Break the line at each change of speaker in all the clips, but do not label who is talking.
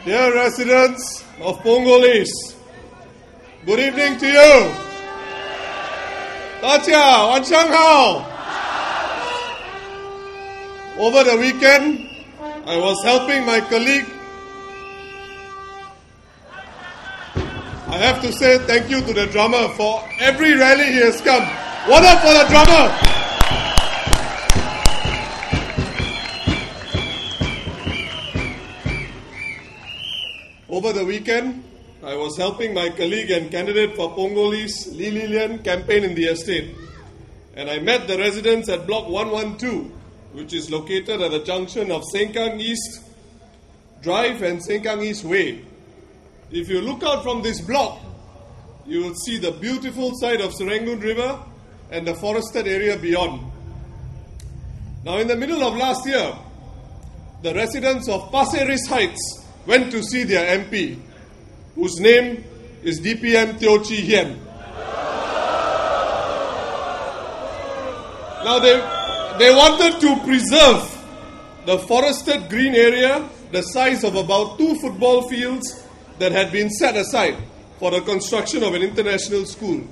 Dear residents of Punggol East, good evening to you. Dacia, Wan Shang Hao. Over the weekend, I was helping my colleague. I have to say thank you to the drummer for every rally he has come. What up for the drummer? Over the weekend, I was helping my colleague and candidate for Punggol East, Lee Li Lian, campaign in the estate. And I met the residents at Block 112, which is located at the junction of Sengkang East Drive and Sengkang East Way. If you look out from this block, you will see the beautiful side of Serangoon River and the forested area beyond. Now, in the middle of last year, the residents of Pasir Ris Heights went to see their MP, whose name is DPM Teo Chee Hian. Now they wanted to preserve the forested green area, the size of about 2 football fields that had been set aside for the construction of an international school.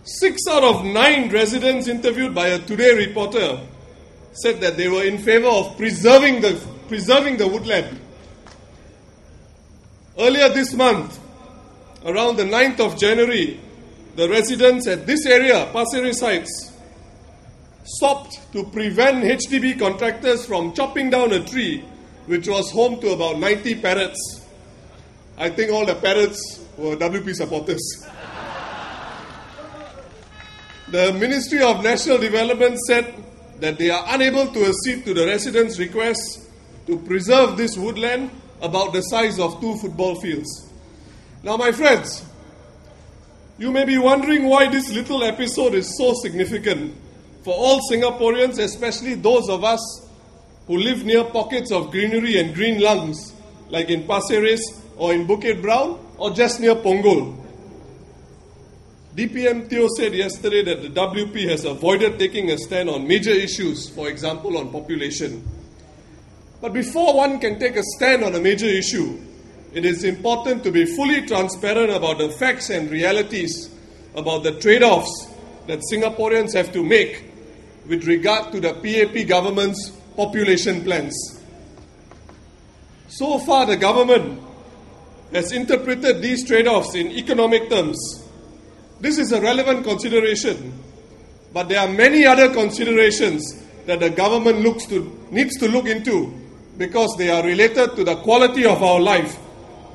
6 out of 9 residents interviewed by a Today reporter said that they were in favor of preserving the woodland. Earlier this month, around the 9th of January, the residents at this area, Pasir Ris Heights, stopped to prevent HDB contractors from chopping down a tree which was home to about 90 parrots. I think all the parrots were WP supporters. The Ministry of National Development said that they are unable to accede to the residents' request to preserve this woodland about the size of 2 football fields. Now, my friends, you may be wondering why this little episode is so significant for all Singaporeans, especially those of us who live near pockets of greenery and green lungs, like in Pasir Ris or in Bukit Brown or just near Punggol. DPM Teo said yesterday that the WP has avoided taking a stand on major issues, for example, on population. But before one can take a stand on a major issue, it is important to be fully transparent about the facts and realities about the trade-offs that Singaporeans have to make with regard to the PAP government's population plans. So far, the government has interpreted these trade-offs in economic terms. This is a relevant consideration, but there are many other considerations that the government needs to look into, because they are related to the quality of our life,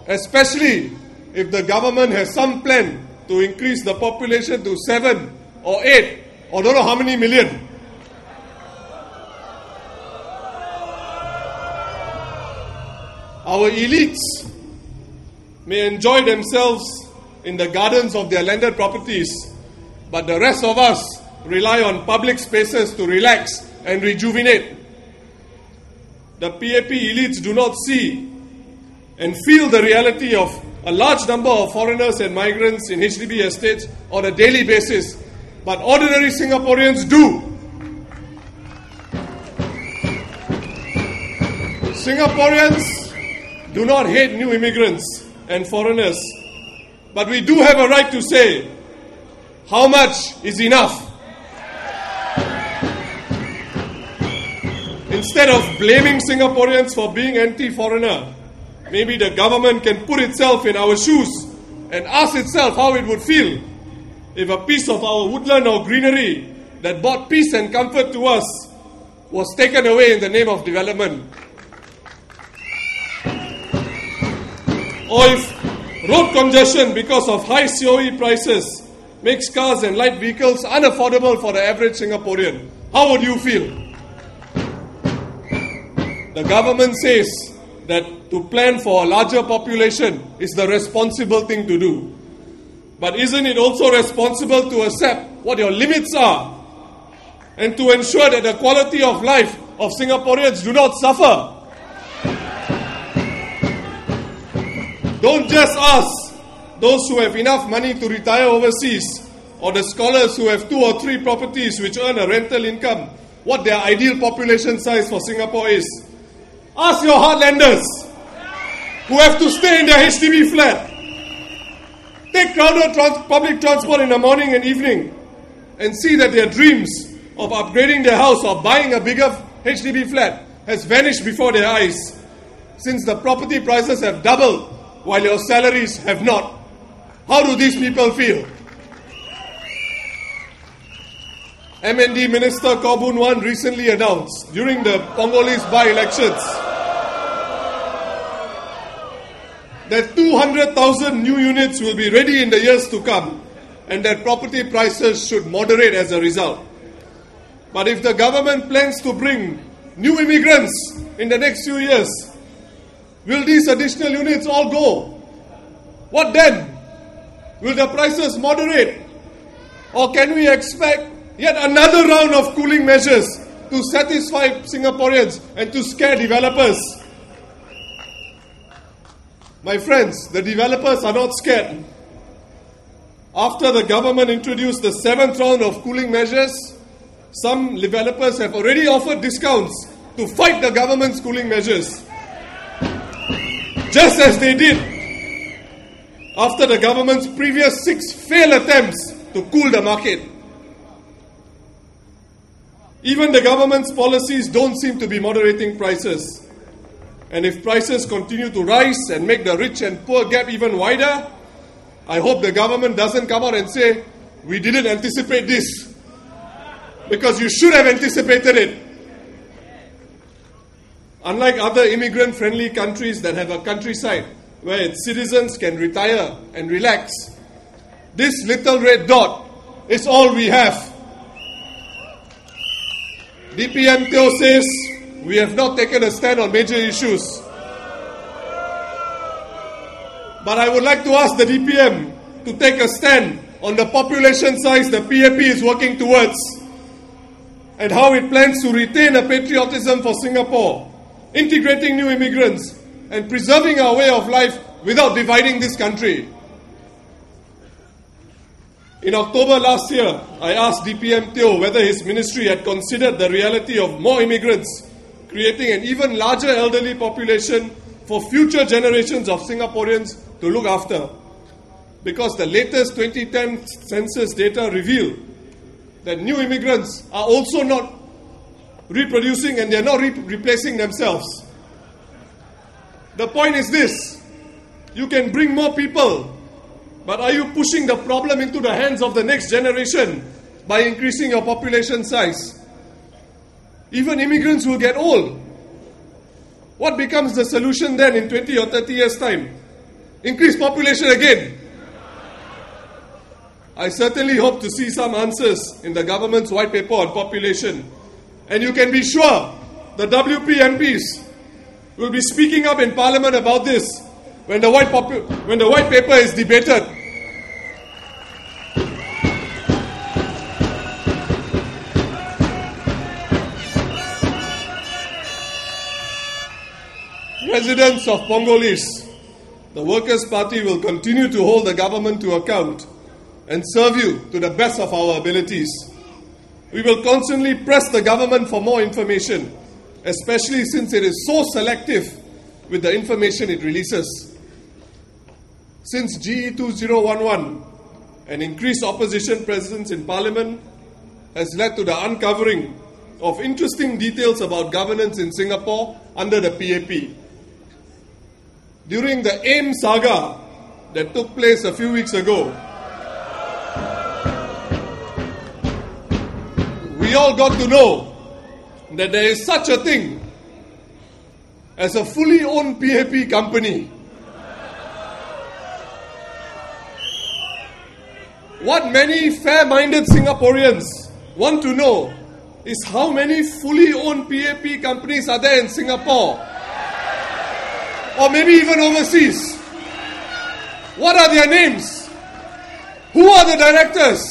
especially if the government has some plan to increase the population to 7 or 8 or don't know how many million. Our elites may enjoy themselves in the gardens of their landed properties, but the rest of us rely on public spaces to relax and rejuvenate. The PAP elites do not see and feel the reality of a large number of foreigners and migrants in HDB estates on a daily basis, but ordinary Singaporeans do. Singaporeans do not hate new immigrants and foreigners, but we do have a right to say, how much is enough? Instead of blaming Singaporeans for being anti-foreigner, maybe the government can put itself in our shoes and ask itself how it would feel if a piece of our woodland or greenery that brought peace and comfort to us was taken away in the name of development. Or if road congestion because of high COE prices makes cars and light vehicles unaffordable for the average Singaporean, how would you feel? The government says that to plan for a larger population is the responsible thing to do. But isn't it also responsible to accept what your limits are and to ensure that the quality of life of Singaporeans do not suffer? Don't just ask those who have enough money to retire overseas or the scholars who have 2 or 3 properties which earn a rental income what their ideal population size for Singapore is. Ask your heartlanders. who have to stay in their HDB flat, take crowded public transport in the morning and evening, and see that their dreams of upgrading their house or buying a bigger HDB flat has vanished before their eyes, since the property prices have doubled while your salaries have not. How do these people feel? MND Minister Khaw Boon Wan recently announced during the Pongolis by-elections that 200,000 new units will be ready in the years to come and that property prices should moderate as a result. But if the government plans to bring new immigrants in the next few years, will these additional units all go? What then? Will the prices moderate? Or can we expect yet another round of cooling measures to satisfy Singaporeans and to scare developers? My friends, the developers are not scared. After the government introduced the 7th round of cooling measures, some developers have already offered discounts to fight the government's cooling measures, just as they did after the government's previous 6 failed attempts to cool the market. Even the government's policies don't seem to be moderating prices. And if prices continue to rise and make the rich and poor gap even wider, I hope the government doesn't come out and say, we didn't anticipate this. Because you should have anticipated it. Unlike other immigrant-friendly countries that have a countryside where its citizens can retire and relax, this little red dot is all we have. DPM Teo says, we have not taken a stand on major issues. But I would like to ask the DPM to take a stand on the population size the PAP is working towards and how it plans to retain a patriotism for Singapore, integrating new immigrants and preserving our way of life without dividing this country. In October last year, I asked DPM Teo whether his ministry had considered the reality of more immigrants, creating an even larger elderly population for future generations of Singaporeans to look after. Because the latest 2010 census data reveal that new immigrants are also not reproducing and they are not replacing themselves. The point is this: you can bring more people, but are you pushing the problem into the hands of the next generation by increasing your population size? Even immigrants will get old. What becomes the solution then in 20 or 30 years' time? Increase population again. I certainly hope to see some answers in the government's white paper on population. And you can be sure the WP MPs will be speaking up in Parliament about this when the white paper is debated. Residents of Pongolis, the Workers' Party will continue to hold the government to account and serve you to the best of our abilities. We will constantly press the government for more information, especially since it is so selective with the information it releases. Since GE 2011, an increased opposition presence in Parliament has led to the uncovering of interesting details about governance in Singapore under the PAP. During the AIM saga that took place a few weeks ago, we all got to know that there is such a thing as a fully owned PAP company. What many fair-minded Singaporeans want to know is how many fully owned PAP companies are there in Singapore, or maybe even overseas. What are their names? Who are the directors?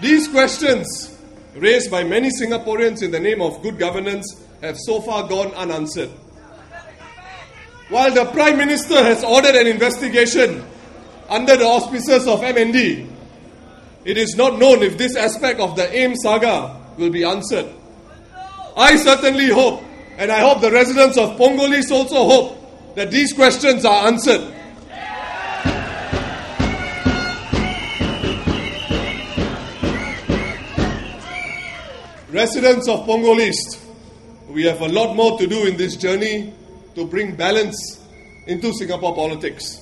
These questions, raised by many Singaporeans in the name of good governance, have so far gone unanswered. While the Prime Minister has ordered an investigation under the auspices of MND, it is not known if this aspect of the AIM saga will be answered. I certainly hope, and I hope the residents of Pongolis also hope, that these questions are answered. Residents of Punggol East, we have a lot more to do in this journey to bring balance into Singapore politics.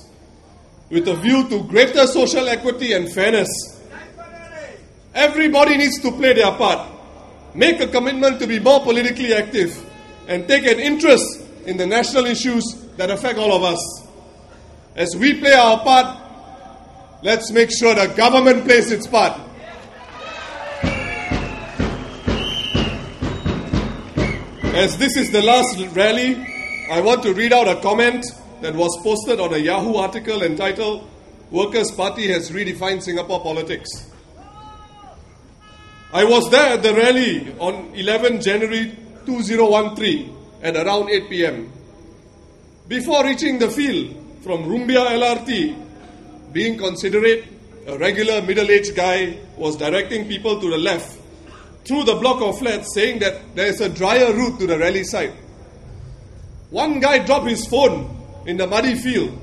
With a view to greater social equity and fairness, everybody needs to play their part, make a commitment to be more politically active, and take an interest in the national issues that affect all of us. As we play our part, let's make sure the government plays its part. As this is the last rally, I want to read out a comment that was posted on a Yahoo article entitled, "Workers' Party has redefined Singapore politics." I was there at the rally on 11 January 2013 at around 8 p.m. Before reaching the field from Rumbia LRT, being considerate, a regular middle-aged guy was directing people to the left through the block of flats, saying that there is a drier route to the rally site. One guy dropped his phone in the muddy field,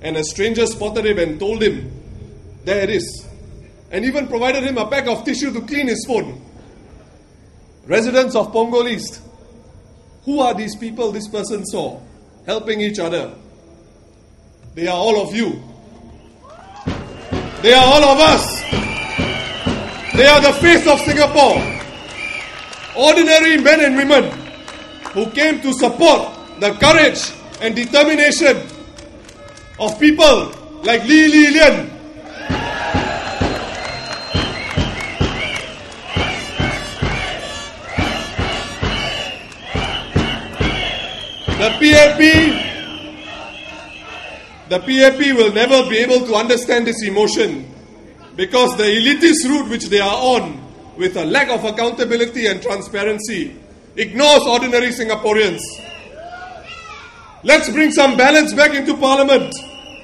and a stranger spotted him and told him, "There it is," and even provided him a pack of tissue to clean his phone. Residents of Punggol East, who are these people this person saw, helping each other? They are all of you. They are all of us. They are the face of Singapore. Ordinary men and women who came to support the courage and determination of people like Li Lian. The PAP will never be able to understand this emotion because the elitist route which they are on, with a lack of accountability and transparency, ignores ordinary Singaporeans. Let's bring some balance back into Parliament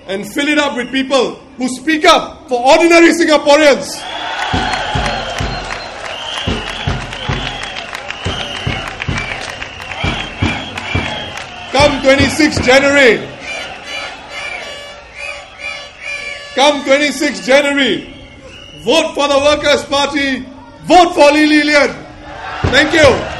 and fill it up with people who speak up for ordinary Singaporeans. Come 26 January, vote for the Workers' Party, vote for Li Lian. Thank you.